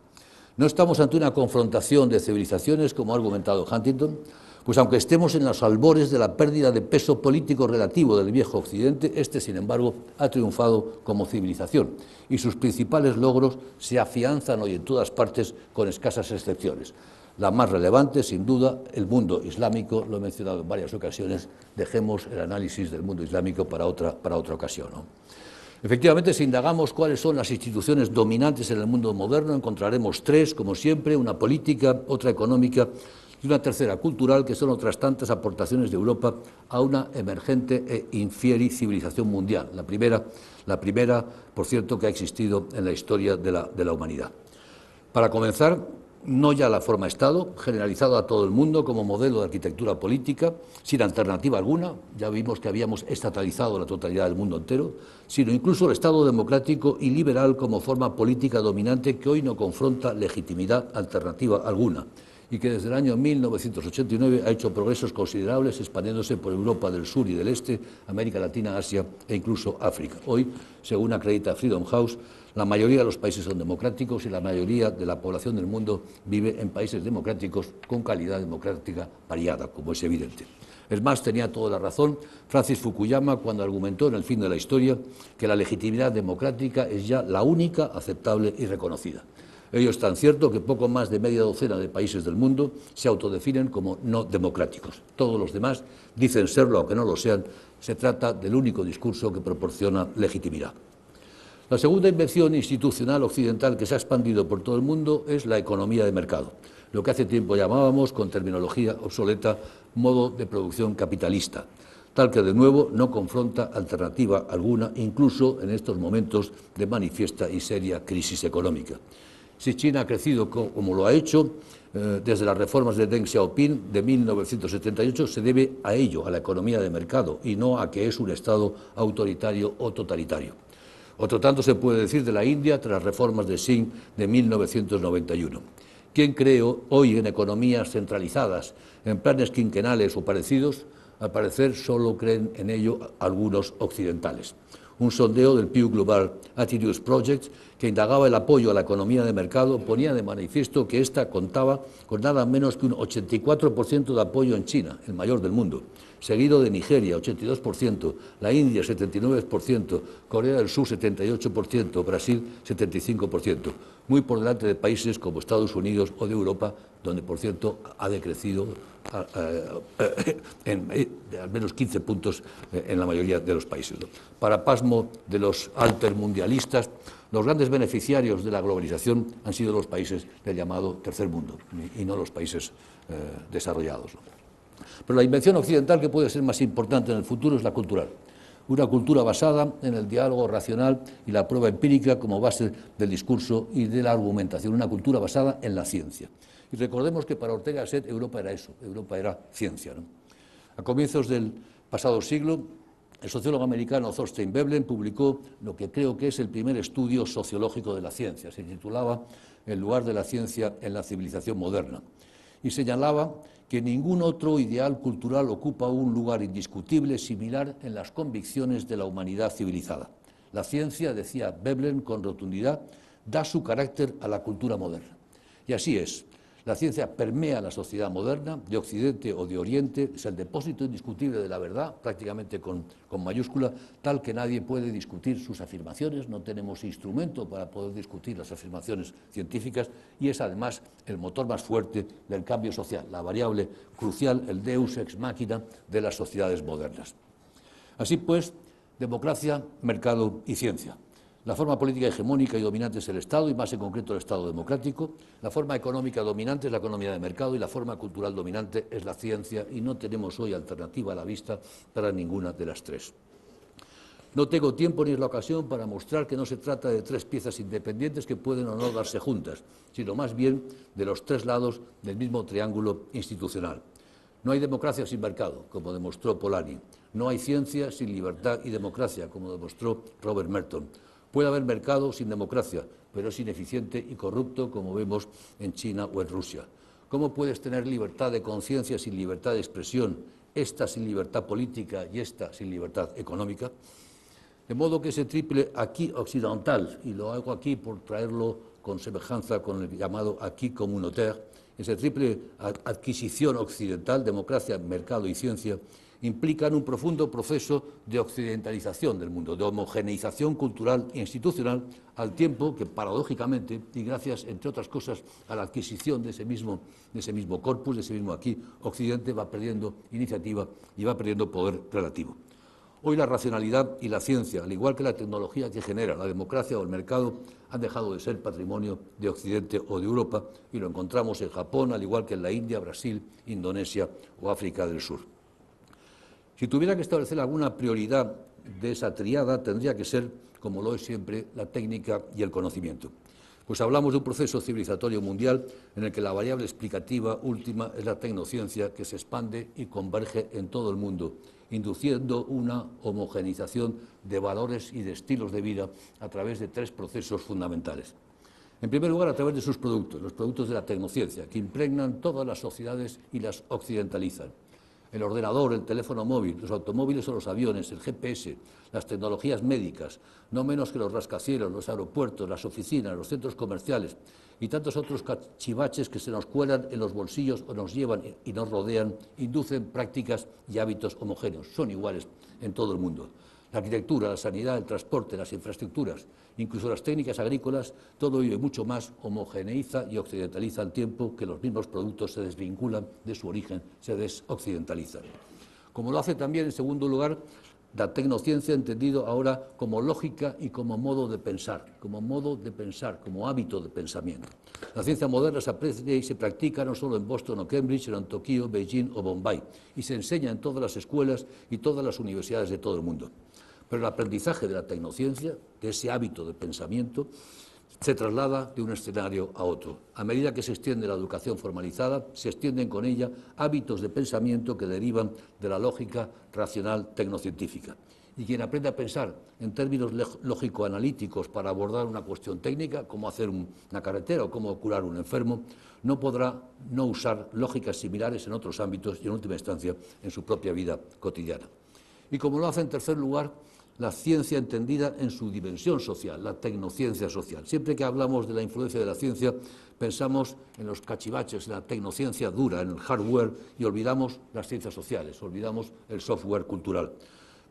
No estamos ante una confrontación de civilizaciones, como ha argumentado Huntington, pues aunque estemos en los albores de la pérdida de peso político relativo del viejo Occidente, este, sin embargo, ha triunfado como civilización y sus principales logros se afianzan hoy en todas partes con escasas excepciones. La más relevante, sin duda, el mundo islámico, lo he mencionado en varias ocasiones, dejemos el análisis del mundo islámico para otra ocasión, ¿no? Efectivamente, si indagamos cuáles son las instituciones dominantes en el mundo moderno, encontraremos tres, como siempre, una política, otra económica y una tercera cultural, que son otras tantas aportaciones de Europa a una emergente e infieri civilización mundial. La primera, por cierto, que ha existido en la historia de la humanidad. Para comenzar, no ya la forma Estado, generalizado a todo el mundo como modelo de arquitectura política, sin alternativa alguna, ya vimos que habíamos estatalizado la totalidad del mundo entero, sino incluso el Estado democrático y liberal como forma política dominante que hoy no confronta legitimidad alternativa alguna y que desde el año 1989 ha hecho progresos considerables expandiéndose por Europa del Sur y del Este, América Latina, Asia e incluso África. Hoy, según acredita Freedom House, la mayoría de los países son democráticos y la mayoría de la población del mundo vive en países democráticos con calidad democrática variada, como es evidente. Es más, tenía toda la razón Francis Fukuyama cuando argumentó en El fin de la historia que la legitimidad democrática es ya la única aceptable y reconocida. Ello es tan cierto que poco más de media docena de países del mundo se autodefinen como no democráticos. Todos los demás dicen serlo, aunque no lo sean. Se trata del único discurso que proporciona legitimidad. La segunda invención institucional occidental que se ha expandido por todo el mundo es la economía de mercado, lo que hace tiempo llamábamos, con terminología obsoleta, modo de producción capitalista, tal que de nuevo no confronta alternativa alguna, incluso en estos momentos de manifiesta y seria crisis económica. Si China ha crecido como lo ha hecho, desde las reformas de Deng Xiaoping de 1978, se debe a ello, a la economía de mercado, y no a que es un Estado autoritario o totalitario. Otro tanto se puede decir de la India tras las reformas de Singh de 1991. ¿Quién cree hoy en economías centralizadas, en planes quinquenales o parecidos? Al parecer solo creen en ello algunos occidentales. Un sondeo del Pew Global Attitudes Project, que indagaba el apoyo a la economía de mercado, ponía de manifiesto que ésta contaba con nada menos que un 84% de apoyo en China, el mayor del mundo, seguido de Nigeria, 82%, la India, 79%, Corea del Sur, 78%, Brasil, 75%, muy por delante de países como Estados Unidos o de Europa, donde, por cierto, ha decrecido al menos 15 puntos en la mayoría de los países. Para pasmo de los altermundialistas, los grandes beneficiarios de la globalización han sido los países del llamado tercer mundo y no los países desarrollados. Pero la invención occidental que puede ser más importante en el futuro es la cultural. Una cultura basada en el diálogo racional y la prueba empírica como base del discurso y de la argumentación. Una cultura basada en la ciencia. Y recordemos que para Ortega Gasset Europa era eso, Europa era ciencia, ¿no? A comienzos del pasado siglo, el sociólogo americano Thorstein Veblen publicó lo que creo que es el primer estudio sociológico de la ciencia. Se titulaba El lugar de la ciencia en la civilización moderna. Y señalaba que ningún otro ideal cultural ocupa un lugar indiscutible similar en las convicciones de la humanidad civilizada. La ciencia, decía Veblen con rotundidad, da su carácter a la cultura moderna. Y así es. La ciencia permea la sociedad moderna, de Occidente o de Oriente, es el depósito indiscutible de la verdad, prácticamente con mayúscula, tal que nadie puede discutir sus afirmaciones, no tenemos instrumento para poder discutir las afirmaciones científicas, y es además el motor más fuerte del cambio social, la variable crucial, el deus ex machina de las sociedades modernas. Así pues, democracia, mercado y ciencia. La forma política hegemónica y dominante es el Estado, y más en concreto el Estado democrático. La forma económica dominante es la economía de mercado y la forma cultural dominante es la ciencia, y no tenemos hoy alternativa a la vista para ninguna de las tres. No tengo tiempo ni es la ocasión para mostrar que no se trata de tres piezas independientes que pueden o no darse juntas, sino más bien de los tres lados del mismo triángulo institucional. No hay democracia sin mercado, como demostró Polanyi. No hay ciencia sin libertad y democracia, como demostró Robert Merton. Puede haber mercado sin democracia, pero es ineficiente y corrupto, como vemos en China o en Rusia. ¿Cómo puedes tener libertad de conciencia sin libertad de expresión, esta sin libertad política y esta sin libertad económica? De modo que ese triple acquis occidental, y lo hago aquí por traerlo con semejanza con el llamado acquis communautaire, esa triple adquisición occidental, democracia, mercado y ciencia, implican un profundo proceso de occidentalización del mundo, de homogeneización cultural e institucional, al tiempo que, paradójicamente, y gracias, entre otras cosas, a la adquisición de ese mismo corpus, de ese mismo aquí, Occidente va perdiendo iniciativa y va perdiendo poder relativo. Hoy la racionalidad y la ciencia, al igual que la tecnología que genera la democracia o el mercado, han dejado de ser patrimonio de Occidente o de Europa, y lo encontramos en Japón, al igual que en la India, Brasil, Indonesia o África del Sur. Si tuviera que establecer alguna prioridad de esa tríada, tendría que ser, como lo es siempre, la técnica y el conocimiento. Pues hablamos de un proceso civilizatorio mundial en el que la variable explicativa última es la tecnociencia, que se expande y converge en todo el mundo, induciendo una homogeneización de valores y de estilos de vida a través de tres procesos fundamentales. En primer lugar, a través de sus productos, los productos de la tecnociencia, que impregnan todas las sociedades y las occidentalizan. El ordenador, el teléfono móvil, los automóviles o los aviones, el GPS, las tecnologías médicas, no menos que los rascacielos, los aeropuertos, las oficinas, los centros comerciales y tantos otros cachivaches que se nos cuelan en los bolsillos o nos llevan y nos rodean, inducen prácticas y hábitos homogéneos, son iguales en todo el mundo. La arquitectura, la sanidad, el transporte, las infraestructuras, incluso las técnicas agrícolas, todo ello y mucho más homogeneiza y occidentaliza al tiempo que los mismos productos se desvinculan de su origen, se desoccidentalizan. Como lo hace también, en segundo lugar, la tecnociencia, entendido ahora como lógica y como modo de pensar, como hábito de pensamiento. La ciencia moderna se aprecia y se practica no solo en Boston o Cambridge, sino en Tokio, Beijing o Bombay, y se enseña en todas las escuelas y todas las universidades de todo el mundo. Pero el aprendizaje de la tecnociencia, de ese hábito de pensamiento, se traslada de un escenario a otro. A medida que se extiende la educación formalizada, se extienden con ella hábitos de pensamiento que derivan de la lógica racional tecnocientífica. Y quien aprende a pensar en términos lógico-analíticos para abordar una cuestión técnica, como hacer una carretera o cómo curar un enfermo, no podrá no usar lógicas similares en otros ámbitos y, en última instancia, en su propia vida cotidiana. Y como lo hace, en tercer lugar, la ciencia entendida en su dimensión social, la tecnociencia social. Siempre que hablamos de la influencia de la ciencia, pensamos en los cachivaches, en la tecnociencia dura, en el hardware, y olvidamos las ciencias sociales, olvidamos el software cultural.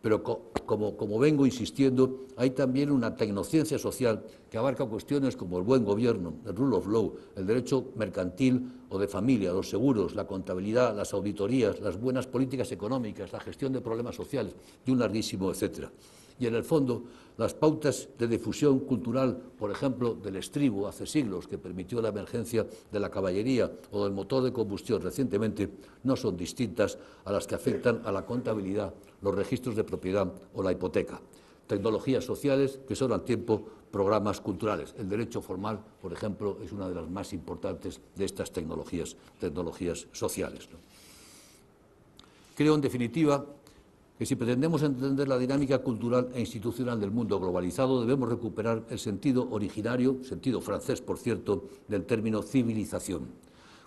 Pero como vengo insistiendo, hay también una tecnociencia social que abarca cuestiones como el buen gobierno, el rule of law, el derecho mercantil o de familia, los seguros, la contabilidad, las auditorías, las buenas políticas económicas, la gestión de problemas sociales y un larguísimo etcétera. Y en el fondo, las pautas de difusión cultural, por ejemplo, del estribo hace siglos, que permitió la emergencia de la caballería o del motor de combustión recientemente, no son distintas a las que afectan a la contabilidad, los registros de propiedad o la hipoteca. Tecnologías sociales que son al tiempo programas culturales. El derecho formal, por ejemplo, es una de las más importantes de estas tecnologías sociales, ¿no? Creo, en definitiva, que si pretendemos entender la dinámica cultural e institucional del mundo globalizado, debemos recuperar el sentido originario, sentido francés, por cierto, del término civilización.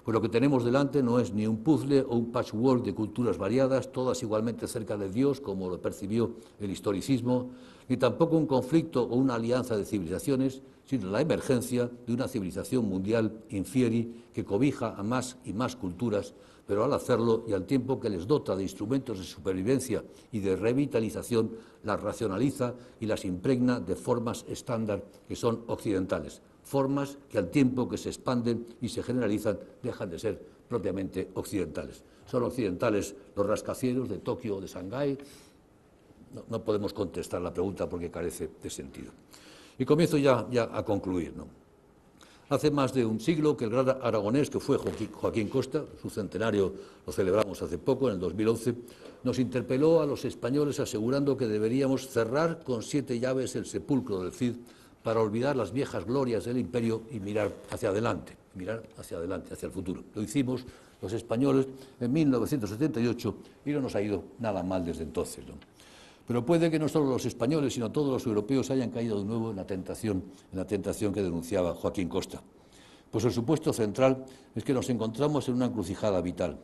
Pues lo que tenemos delante no es ni un puzzle o un patchwork de culturas variadas, todas igualmente cerca de Dios, como lo percibió el historicismo, ni tampoco un conflicto o una alianza de civilizaciones, sino la emergencia de una civilización mundial infieri que cobija a más y más culturas, pero al hacerlo y al tiempo que les dota de instrumentos de supervivencia y de revitalización, las racionaliza y las impregna de formas estándar que son occidentales, formas que al tiempo que se expanden y se generalizan dejan de ser propiamente occidentales. Son occidentales los rascacielos de Tokio o de Shanghái. No podemos contestar la pregunta porque carece de sentido. Y comienzo ya a concluir, ¿no? Hace más de un siglo que el gran aragonés que fue Joaquín Costa, su centenario lo celebramos hace poco, en el 2011, nos interpeló a los españoles asegurando que deberíamos cerrar con 7 llaves el sepulcro del Cid para olvidar las viejas glorias del imperio y mirar hacia adelante, hacia el futuro. Lo hicimos los españoles en 1978 y no nos ha ido nada mal desde entonces, ¿no? Pero puede que no solo los españoles, sino todos los europeos hayan caído de nuevo en la tentación que denunciaba Joaquín Costa. Pues el supuesto central es que nos encontramos en una encrucijada vital.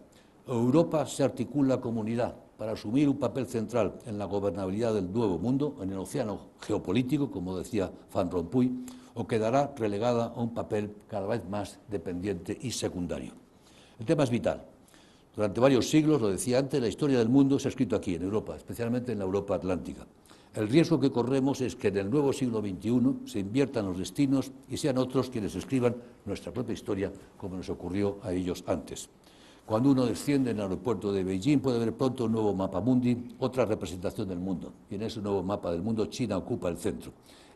Europa se articula como unidad para asumir un papel central en la gobernabilidad del nuevo mundo, en el océano geopolítico, como decía Van Rompuy, o quedará relegada a un papel cada vez más dependiente y secundario. El tema es vital. Durante varios siglos, lo decía antes, la historia del mundo se ha escrito aquí, en Europa, especialmente en la Europa atlántica. El riesgo que corremos es que en el nuevo siglo XXI se inviertan los destinos y sean otros quienes escriban nuestra propia historia, como nos ocurrió a ellos antes. Cuando uno desciende en el aeropuerto de Beijing puede ver pronto un nuevo mapa mundi, otra representación del mundo. Y en ese nuevo mapa del mundo China ocupa el centro.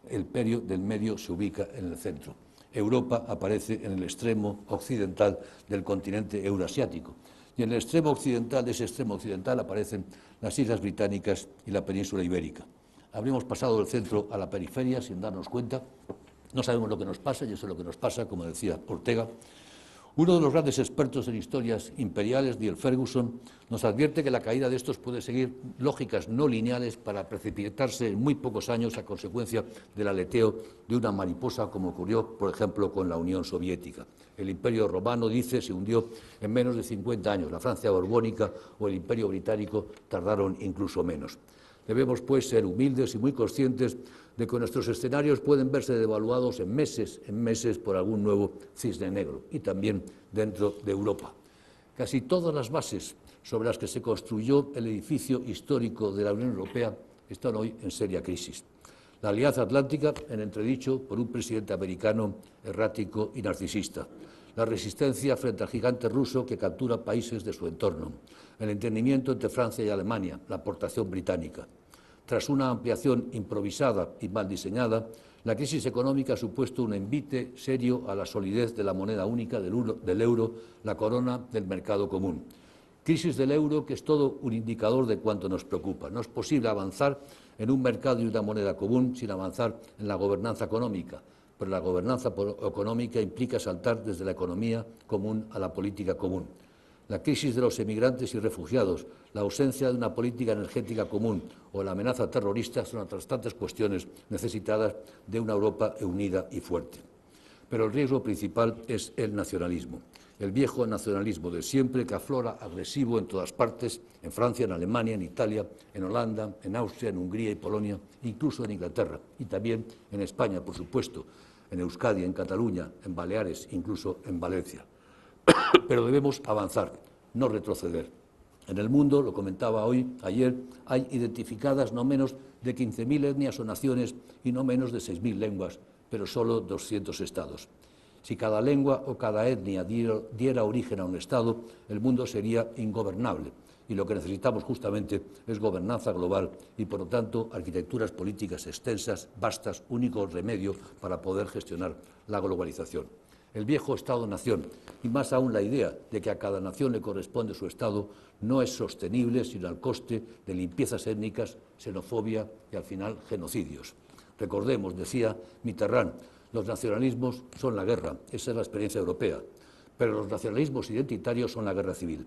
El imperio del medio se ubica en el centro. Europa aparece en el extremo occidental del continente eurasiático. Y en el extremo occidental de ese extremo occidental aparecen las Islas Británicas y la península ibérica. Habríamos pasado del centro a la periferia sin darnos cuenta. No sabemos lo que nos pasa, y eso es lo que nos pasa, como decía Ortega. Uno de los grandes expertos en historias imperiales, Neil Ferguson, nos advierte que la caída de estos puede seguir lógicas no lineales para precipitarse en muy pocos años a consecuencia del aleteo de una mariposa, como ocurrió, por ejemplo, con la Unión Soviética. El Imperio Romano, dice, se hundió en menos de 50 años. La Francia borbónica o el Imperio Británico tardaron incluso menos. Debemos, pues, ser humildes y muy conscientes de que nuestros escenarios pueden verse devaluados en meses por algún nuevo cisne negro, y también dentro de Europa. Casi todas las bases sobre las que se construyó el edificio histórico de la Unión Europea están hoy en seria crisis. La Alianza Atlántica en entredicho por un presidente americano errático y narcisista. La resistencia frente al gigante ruso que captura países de su entorno. El entendimiento entre Francia y Alemania, la aportación británica. Tras una ampliación improvisada y mal diseñada, la crisis económica ha supuesto un envite serio a la solidez de la moneda única del euro, la corona del mercado común. Crisis del euro que es todo un indicador de cuánto nos preocupa. No es posible avanzar en un mercado y una moneda común sin avanzar en la gobernanza económica, pero la gobernanza económica implica saltar desde la economía común a la política común. La crisis de los emigrantes y refugiados, la ausencia de una política energética común o la amenaza terrorista son otras tantas cuestiones necesitadas de una Europa unida y fuerte. Pero el riesgo principal es el nacionalismo, el viejo nacionalismo de siempre que aflora agresivo en todas partes, en Francia, en Alemania, en Italia, en Holanda, en Austria, en Hungría y Polonia, incluso en Inglaterra y también en España, por supuesto, en Euskadi, en Cataluña, en Baleares, incluso en Valencia. Pero debemos avanzar, no retroceder. En el mundo, lo comentaba ayer, hay identificadas no menos de 15.000 etnias o naciones y no menos de 6.000 lenguas, pero solo 200 estados. Si cada lengua o cada etnia diera origen a un estado, el mundo sería ingobernable. Y lo que necesitamos justamente es gobernanza global y, por lo tanto, arquitecturas políticas extensas, vastas, único remedio para poder gestionar la globalización. El viejo Estado-nación, y más aún la idea de que a cada nación le corresponde su Estado, no es sostenible sino al coste de limpiezas étnicas, xenofobia y, al final, genocidios. Recordemos, decía Mitterrand, los nacionalismos son la guerra, esa es la experiencia europea, pero los nacionalismos identitarios son la guerra civil.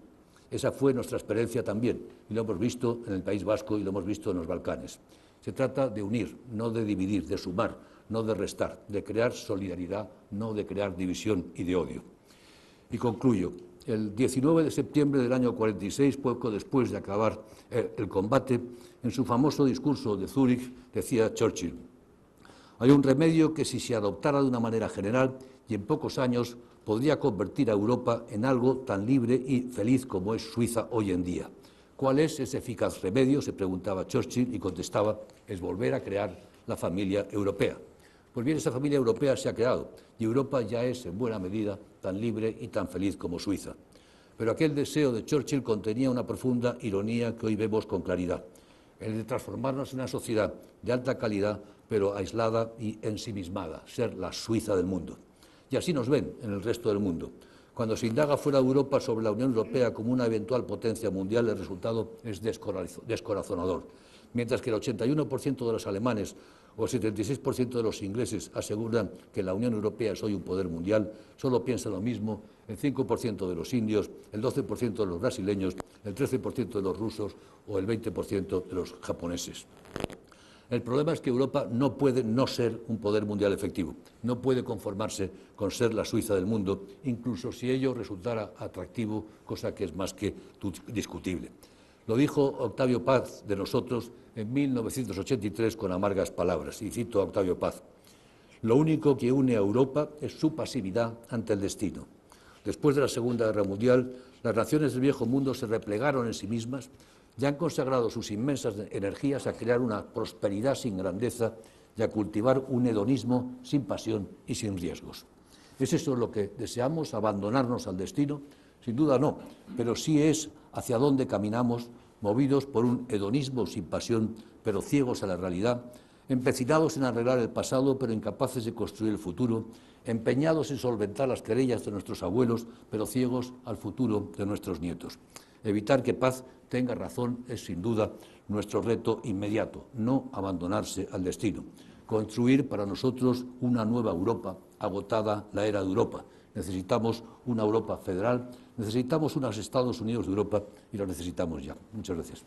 Esa fue nuestra experiencia también, y lo hemos visto en el País Vasco y lo hemos visto en los Balcanes. Se trata de unir, no de dividir, de sumar, no de restar, de crear solidaridad, no de crear división y de odio. Y concluyo. El 19 de septiembre del año 46, poco después de acabar el combate, en su famoso discurso de Zúrich, decía Churchill: hay un remedio que, si se adoptara de una manera general y en pocos años, podría convertir a Europa en algo tan libre y feliz como es Suiza hoy en día. ¿Cuál es ese eficaz remedio?, se preguntaba Churchill, y contestaba: es volver a crear la familia europea. Pues bien, esa familia europea se ha creado y Europa ya es, en buena medida, tan libre y tan feliz como Suiza. Pero aquel deseo de Churchill contenía una profunda ironía que hoy vemos con claridad: el de transformarnos en una sociedad de alta calidad, pero aislada y ensimismada, ser la Suiza del mundo. Y así nos ven en el resto del mundo. Cuando se indaga fuera de Europa sobre la Unión Europea como una eventual potencia mundial, el resultado es descorazonador. Mientras que el 81% de los alemanes o el 76% de los ingleses aseguran que la Unión Europea es hoy un poder mundial, solo piensa lo mismo el 5% de los indios, el 12% de los brasileños, el 13% de los rusos o el 20% de los japoneses. El problema es que Europa no puede no ser un poder mundial efectivo, no puede conformarse con ser la Suiza del mundo, incluso si ello resultara atractivo, cosa que es más que discutible. Lo dijo Octavio Paz de nosotros en 1983 con amargas palabras, y cito a Octavio Paz: lo único que une a Europa es su pasividad ante el destino. Después de la Segunda Guerra Mundial, las naciones del viejo mundo se replegaron en sí mismas y han consagrado sus inmensas energías a crear una prosperidad sin grandeza y a cultivar un hedonismo sin pasión y sin riesgos. ¿Es eso lo que deseamos, abandonarnos al destino? Sin duda no, pero sí es hacia dónde caminamos, movidos por un hedonismo sin pasión, pero ciegos a la realidad, empecinados en arreglar el pasado, pero incapaces de construir el futuro, empeñados en solventar las querellas de nuestros abuelos, pero ciegos al futuro de nuestros nietos. Evitar que Paz tenga razón es, sin duda, nuestro reto inmediato, no abandonarse al destino. Construir para nosotros una nueva Europa, agotada la era de Europa. Necesitamos una Europa federal, necesitamos unos Estados Unidos de Europa y lo necesitamos ya. Muchas gracias.